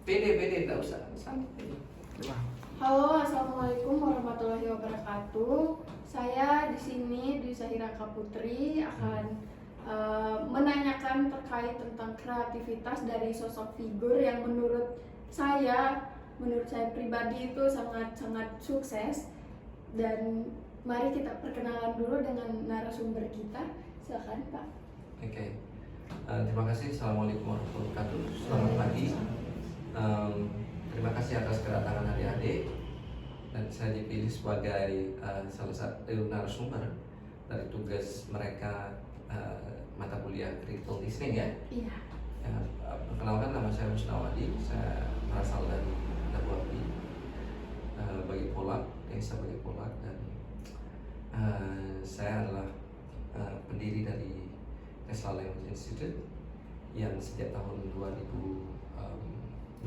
Pede, nggak usah santai. Halo, assalamualaikum warahmatullahi wabarakatuh. Saya di sini Dwi Zahiraka Putri akan menanyakan terkait tentang kreativitas dari sosok figur yang menurut saya pribadi itu sangat sukses. Dan mari kita perkenalan dulu dengan narasumber kita. Silakan Pak. Oke. Terima kasih. Assalamualaikum warahmatullahi wabarakatuh. Selamat pagi. Terima kasih atas kedatangan adik-adik, dan saya dipilih sebagai salah satu narasumber dari tugas mereka mata kuliah critical listening ya. Iya. Perkenalkan, nama saya Musnawadi. Saya berasal dari Nabuapi, Bagi Polak, desa Bagi Polak, dan saya adalah pendiri dari Tesla Language Institute yang sejak tahun 2022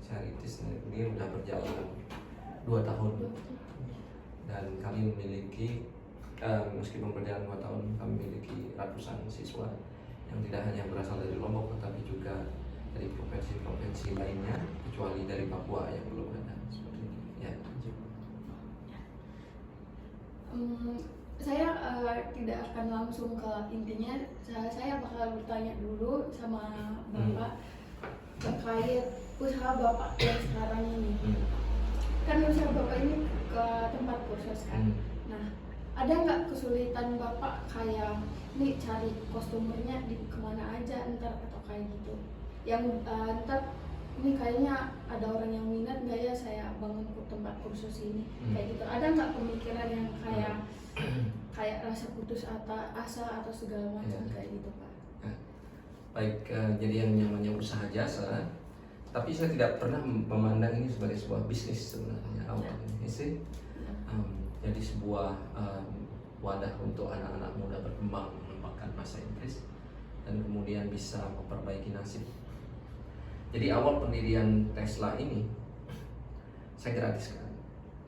saya rintis. Ini sudah berjalan 2 tahun, dan kami memiliki meskipun berjalan 2 tahun, kami memiliki ratusan siswa yang tidak hanya berasal dari Lombok tetapi juga dari provinsi-provinsi lainnya, kecuali dari Papua yang belum ada seperti ini ya. Saya tidak akan langsung ke intinya. Saya bakal bertanya dulu sama Bapak terkait usaha Bapak yang sekarang ini. Kan usaha Bapak ini ke tempat kursus kan. Nah, ada nggak kesulitan Bapak kayak nih cari customernya di kemana aja ntar atau kayak gitu? Yang ntar ini kayaknya ada orang yang minat nggak ya saya bangun ke tempat kursus ini, kayak gitu. Ada nggak pemikiran yang kayak rasa putus asa atau segala macam kayak gitu Pak? Baik, jadi yang namanya usaha jasa, tapi saya tidak pernah memandang ini sebagai sebuah bisnis sebenarnya awalnya. Jadi sebuah wadah untuk anak-anak muda berkembang, mengembangkan bahasa Inggris, dan kemudian bisa memperbaiki nasib. Jadi awal pendirian Tesla ini saya gratiskan.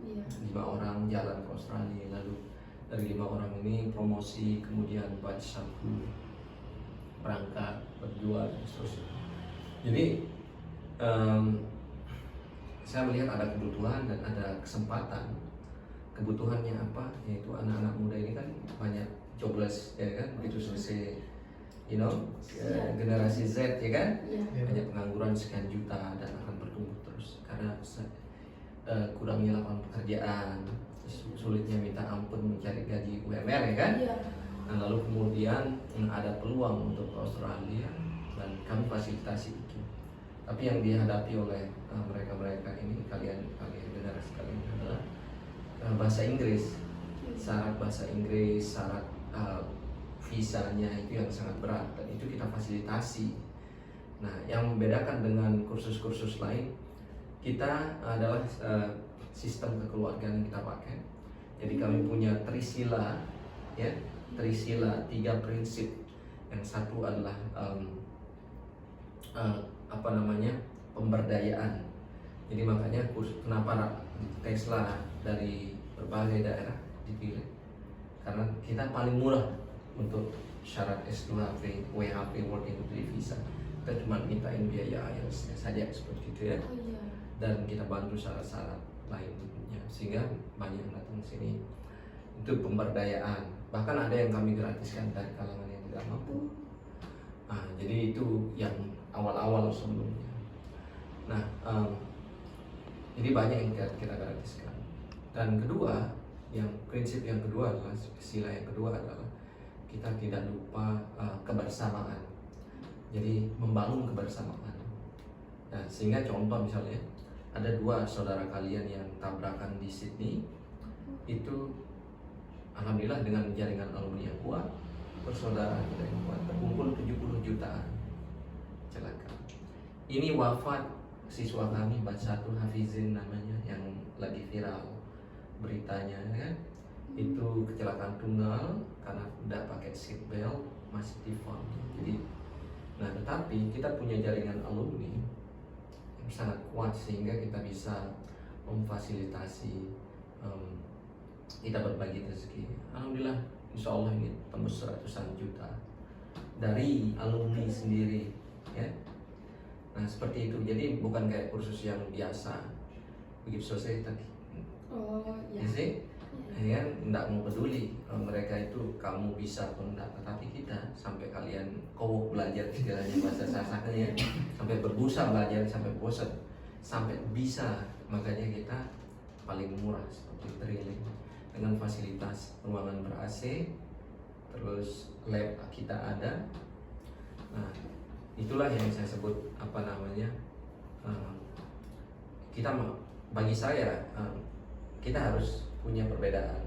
5 orang jalan ke Australia, lalu dari 5 orang ini promosi, kemudian buat saku, berangkat, berjual, dan seterusnya. Jadi saya melihat ada kebutuhan dan ada kesempatan. Kebutuhannya apa? Yaitu anak-anak muda ini kan banyak jobless ya kan, begitu selesai generasi Z ya kan, banyak pengangguran sekian juta dan akan bertumbuh terus karena kurangnya lapangan pekerjaan, sulitnya minta ampun mencari gaji UMR ya kan. Nah, lalu kemudian ada peluang untuk ke Australia dan kami fasilitasi itu. Tapi yang dihadapi oleh mereka ini, kalian generasi kalian adalah bahasa Inggris, syarat bahasa Inggris, syarat visanya itu yang sangat berat, dan itu kita fasilitasi. Nah, yang membedakan dengan kursus-kursus lain, kita adalah sistem kekeluargaan yang kita pakai. Jadi kami punya trisila, ya, trisila 3 prinsip. Yang satu adalah pemberdayaan. Jadi makanya kenapa Tesla dari berbagai daerah dipilih, karena kita paling murah untuk syarat S2 WHP Working Holiday Visa. Kita cuma mintain biaya IELTS saja seperti itu ya. Dan kita bantu syarat-syarat lainnya sehingga banyak yang datang sini. Itu pemberdayaan. Bahkan ada yang kami gratiskan dari kalangan yang tidak mampu. Nah, jadi itu yang awal-awal sebelumnya. Nah, jadi banyak yang kita gratiskan. Dan kedua, prinsip yang kedua adalah sila yang kedua adalah kita tidak lupa kebersamaan. Jadi membangun kebersamaan. Nah, sehingga contoh misalnya ada 2 saudara kalian yang tabrakan di Sydney, itu alhamdulillah dengan jaringan alumni yang kuat, persaudaraan kita yang kuat, terkumpul 70 jutaan celaka. Ini wafat siswa kami, satu Hafizin namanya, yang lagi viral beritanya kan. Itu kecelakaan tunggal karena tidak pakai seat belt, masih default. Jadi, nah tetapi kita punya jaringan alumni yang sangat kuat sehingga kita bisa memfasilitasi, kita berbagi rezeki. Alhamdulillah, insya Allah ini tembus ratusan juta dari alumni sendiri, ya. Nah seperti itu, jadi bukan kayak kursus yang biasa begitu selesai tadi. Oh ya. You see? Ya, nggak mau peduli mereka itu kamu bisa pun enggak, tetapi kita sampai kalian kowok belajar istilahnya bahasa sasaknya, sampai berbusa belajar sampai bosan, sampai bisa, makanya kita paling murah seperti drilling dengan fasilitas ruangan ber AC, terus lab kita ada. Nah itulah yang saya sebut apa namanya, kita bagi saya kita harus punya perbedaan.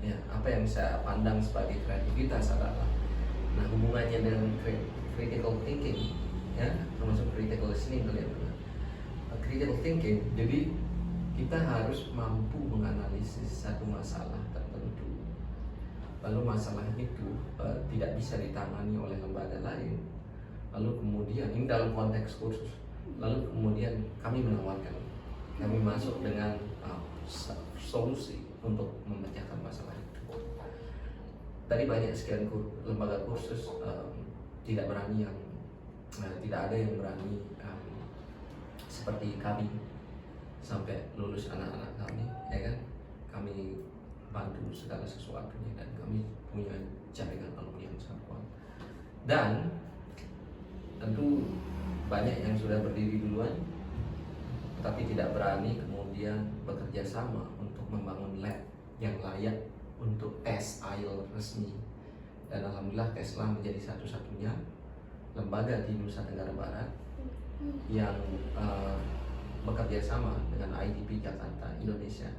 Ya, apa yang saya pandang sebagai kreativitas adalah, nah hubungannya dengan critical thinking, ya termasuk critical listening kalian pernah. Critical thinking, jadi kita harus mampu menganalisis satu masalah tertentu, lalu masalah itu tidak bisa ditangani oleh lembaga lain, lalu kemudian ini dalam konteks kursus, lalu kemudian kami menawarkan, kami masuk dengan solusi untuk memecahkan masalah itu. Tadi banyak sekian lembaga kursus tidak berani yang tidak ada yang berani seperti kami sampai lulus anak-anak kami, ya kan? Kami bantu segala sesuatunya dan kami punya jaringan alumni yang sangat kuat. Dan tentu banyak yang sudah berdiri duluan, tapi tidak berani kemudian bekerja sama untuk membangun lab yang layak untuk tes IELTS resmi. Dan alhamdulillah Tesla menjadi satu-satunya lembaga di Nusa Tenggara Barat yang bekerja sama dengan IDP Jakarta Indonesia.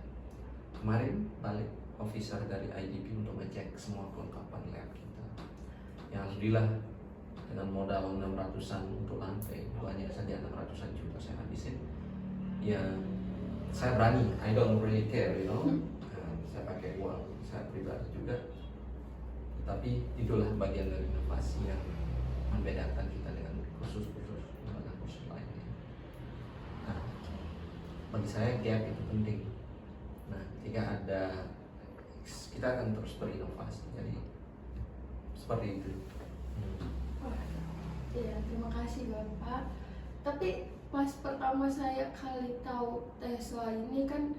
Kemarin balik officer dari IDP untuk ngecek semua kelengkapan lab kita. Yang alhamdulillah dengan modal 600-an untuk lantai, banyak saja 600-an juta saya habisin. Ya saya berani, I don't really care, you know. Saya pakai uang saya pribadi juga, tapi itulah bagian dari inovasi yang membedakan kita dengan kursus-kursus lembaga kursus lainnya. Nah, bagi saya gap itu penting. Nah, ketika ada, kita akan terus berinovasi, jadi seperti itu. Iya, terima kasih Bapak. Tapi pas pertama saya kali tahu Tesla ini kan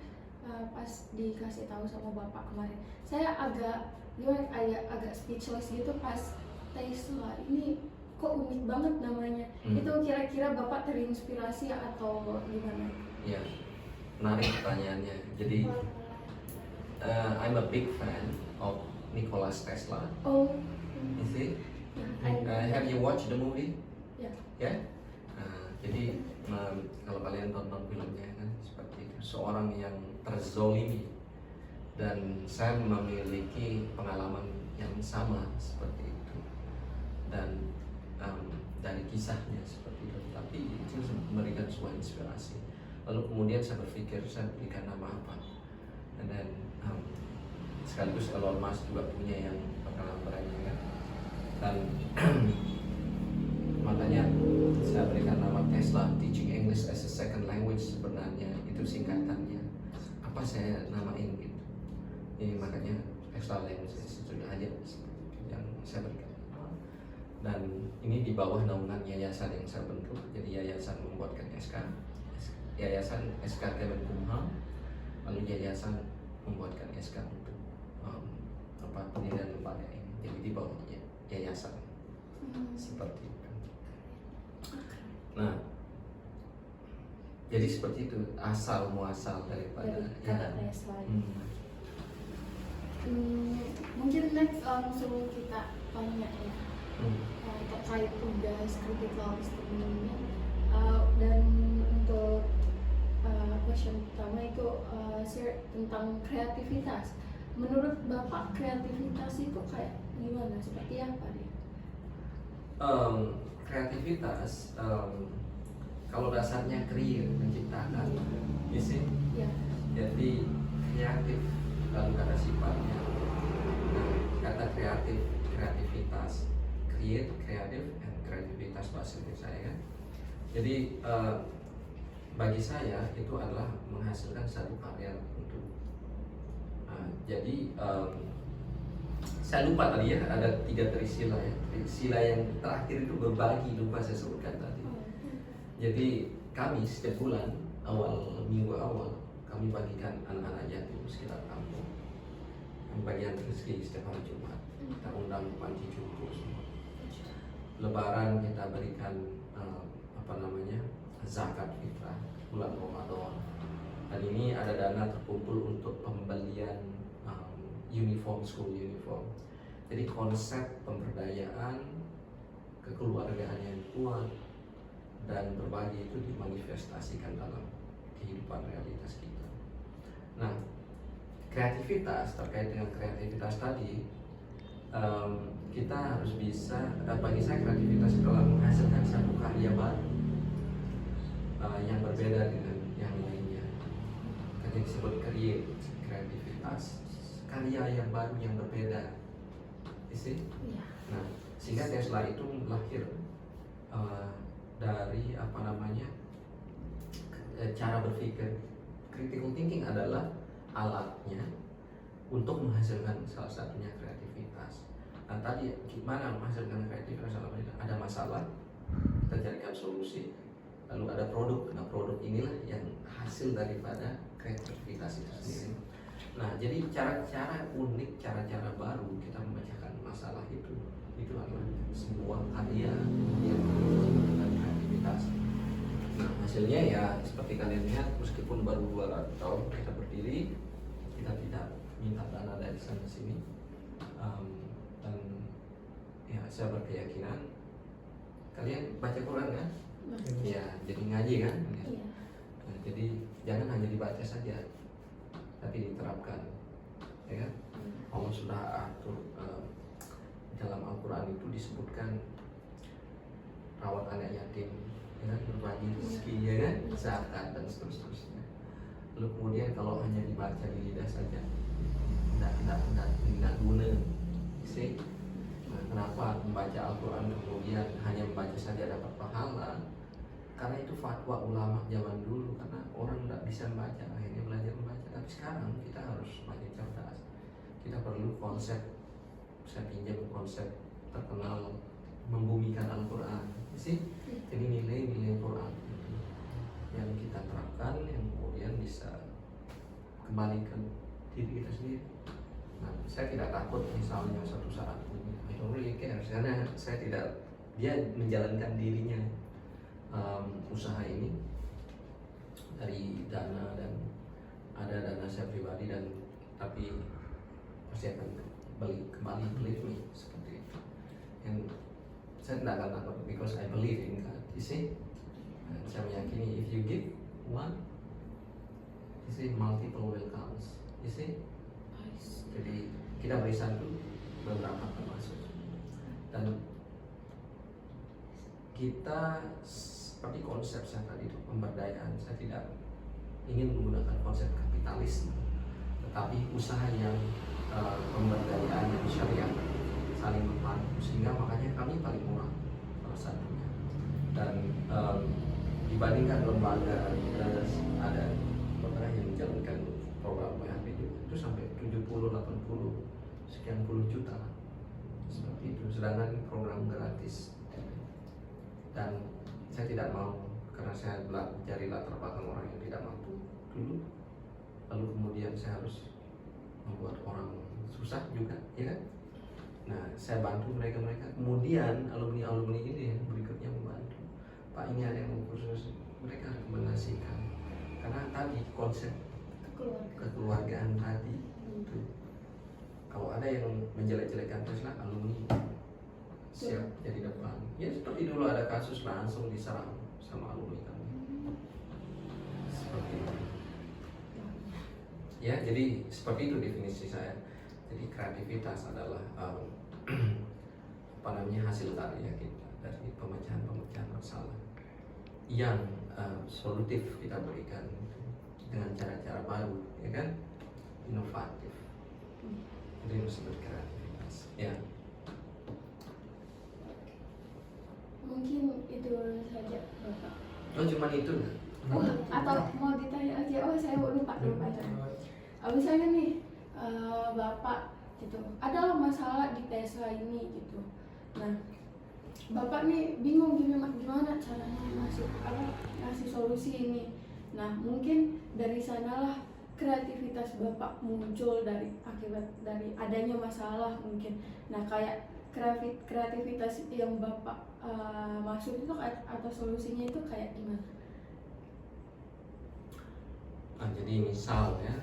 pas dikasih tahu sama Bapak kemarin, saya agak agak speechless gitu pas Tesla ini kok unik banget namanya. Itu kira-kira Bapak terinspirasi atau gimana? Iya, menarik pertanyaannya. Jadi I'm a big fan of Nikola Tesla. Oh, You see? Yeah, Have you watched the movie? Ya. Ya? Jadi kalau kalian tonton filmnya kan seperti itu, seorang yang terzolimi, dan saya memiliki pengalaman yang sama seperti itu, dan dari kisahnya seperti itu, tapi itu memberikan sebuah inspirasi. Lalu kemudian saya berpikir saya berikan nama apa, dan sekaligus Elon Musk juga punya yang pengalaman berani kan, dan makanya saya berikan nama Tesla Teaching English as a Second Language. Sebenarnya itu singkatannya, apa saya namain gitu. Jadi makanya Tesla Language itu aja yang saya berikan. Dan ini di bawah naungan yayasan yang saya bentuk. Jadi yayasan membuatkan SK, yayasan SK Kemenkumham, lalu yayasan membuatkan SK untuk pendidikan lembaga ini. Jadi di bawah yayasan seperti itu. Nah, jadi seperti itu asal muasal daripada kata Tesla. Mungkin next langsung kita tanya ya terkait tugas critical listening, dan untuk question pertama itu share tentang kreativitas. Menurut Bapak kreativitas itu kayak gimana? Seperti apa dia? Kreativitas kalau dasarnya create, menciptakan, you see? Ya. Jadi kreatif lalu kata sifatnya. Nah, kata kreatif, kreativitas, create, kreatif, dan kreativitas bahasa Indonesia ya kan. Jadi bagi saya itu adalah menghasilkan satu karya untuk. Jadi saya lupa tadi ya, ada 3 trisila ya. Sila yang terakhir itu berbagi, lupa saya sebutkan tadi. Jadi kami setiap bulan minggu awal kami bagikan anak-anak yatim sekitar kampung bagian rezeki setiap hari Jumat. Kita undang panti jompo semua. Lebaran kita berikan zakat fitrah bulan Ramadan. Dan ini ada dana terkumpul untuk pembelian school uniform. Jadi konsep pemberdayaan, kekeluargaan yang kuat dan berbagi itu dimanifestasikan dalam kehidupan realitas kita. Nah, kreativitas, terkait dengan kreativitas tadi, kita harus bisa, bagi saya kreativitas itu adalah menghasilkan satu karya baru yang berbeda dengan yang lainnya. Jadi disebut kreativitas, karya yang baru yang berbeda. Nah, sehingga Tesla itu lahir dari cara berpikir. Critical thinking adalah alatnya untuk menghasilkan salah satunya kreativitas. Nah, tadi gimana menghasilkan kreativitas? Ada masalah, kita carikan solusi, lalu ada produk. Nah, produk inilah yang hasil daripada kreativitas itu sendiri. Nah, jadi cara-cara unik, cara-cara baru kita memecahkan masalah itu adalah sebuah karya yang menghasilkan kreativitas. Nah, hasilnya ya seperti kalian lihat, meskipun baru 2 tahun kita berdiri, kita tidak minta dana dari sana sini, dan ya saya berkeyakinan kalian baca Quran kan? Ya, jadi ngaji kan? Ya. Nah, jadi jangan hanya dibaca saja, tapi diterapkan, ya kan? Allah sudah atur dalam Al-Quran itu disebutkan rawat anak yatim, ya kan? Berbagi rezeki, ya kan? Zakat dan seterusnya. Lalu kemudian kalau hanya dibaca di lidah saja, tidak guna. See? Nah, kenapa membaca Al-Quran kemudian hanya membaca saja dapat pahala? Karena itu fatwa ulama zaman dulu, karena orang tidak bisa membaca, akhirnya belajar membaca. Tapi sekarang kita harus makin cerdas. Kita perlu konsep, saya pinjam konsep terkenal membumikan Al-Quran. See? Jadi nilai-nilai Quran yang kita terapkan, yang kemudian bisa kembali ke diri kita sendiri. Nah, saya tidak takut misalnya suatu saat I don't really care, karena saya tidak, dia menjalankan dirinya usaha ini dari dana, dan ada dana saya pribadi, dan tapi pasti akan kembali believe me, seperti itu. And saya tidak akan takut because I believe in God. You see? Dan saya meyakini if you give one, you see multiple will comes. You see? Jadi kita beri satu, beberapa termasuk. Dan kita seperti konsep saya tadi itu pemberdayaan, saya tidak ingin menggunakan konsep kapitalisme, tetapi usaha yang pemberdayaan yang syariah, saling membantu, sehingga makanya kami paling murah salah satunya. Dan dibandingkan lembaga, ada lembaga yang menjalankan program WHP itu sampai 70-80 sekian puluh juta seperti itu, sedangkan program gratis. Dan saya tidak mau, karena saya mencari latar belakang orang yang tidak mampu dulu, lalu kemudian saya harus membuat orang susah juga, ya kan? Nah, saya bantu mereka, kemudian alumni ini yang berikutnya membantu. Pak, ini ada yang mau khusus, mereka rekomendasikan, karena tadi konsep kekeluargaan tadi itu, kalau ada yang menjelek-jelekan Tesla, alumni siap jadi depan. Ya seperti dulu ada kasus langsung diserang sama alumni kami. Seperti itu. Ya, jadi seperti itu definisi saya. Jadi kreativitas adalah hasil karya kita dari pemecahan masalah yang solutif kita berikan dengan cara-cara baru, ya kan? Inovatif. Itu yang disebut kreativitas. Ya. Mungkin itu saja, Bapak. Oh, cuma itu? Atau mau ditanya aja? Oh, saya lupa. Misalnya nih, Bapak gitu, ada masalah di Tesla ini gitu. Nah, bapak nih bingung gimana caranya ngasih solusi ini. Nah mungkin dari sanalah kreativitas bapak muncul akibat dari adanya masalah mungkin. Nah kayak kreativitas yang bapak maksud itu atau solusinya itu kayak gimana? Jadi misal ya,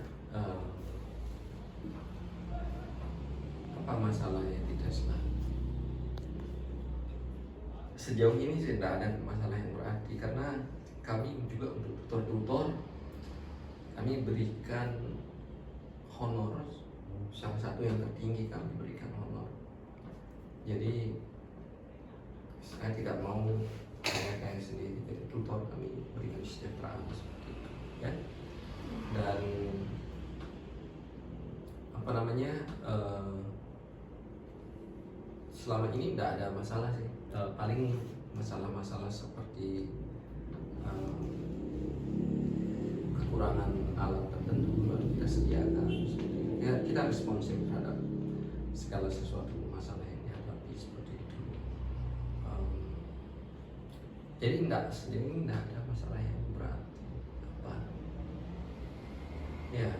apa masalahnya di Tesla? Sejauh ini tidak ada masalah yang berarti, karena kami juga untuk tutor-tutor kami berikan honor, salah satu yang tertinggi kami berikan honor. Jadi saya tidak mau kayak sendiri, jadi tutor kami berikan kesejahteraan seperti itu ya. Dan apa namanya, selama ini tidak ada masalah sih. Paling masalah-masalah seperti kekurangan alat tertentu baru kita sediakan. Ya, kita responsif terhadap segala sesuatu masalah yang dihadapi seperti itu. Jadi tidak ada masalah yang berat apa ya.